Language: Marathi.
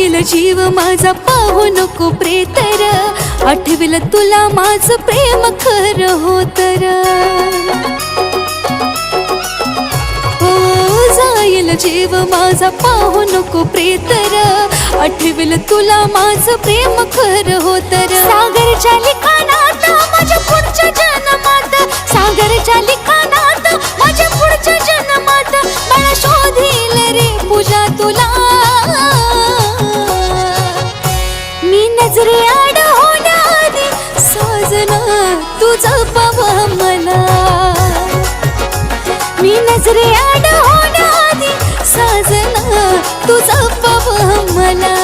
जाईल जीव माझा पाहू नको प्रेतर, आठविल तुला माझं प्रेम खरं हो तर. हो जाईल जीव माझा पाहू नको प्रेतर, आठविल तुला माझं प्रेम खरं हो तर. सागरच्या लिखाणात माझ्या पुढच्या जन्मात, सागरच्या लिखाणात माझ्या पुढच्या जन्मात मला शोधील रे पूजा तुला. मी नजरे आड होण्याआधी साजना तुझं पावा मला. मी नजरे आड होण्याआधी साजना तुझं पावा मला.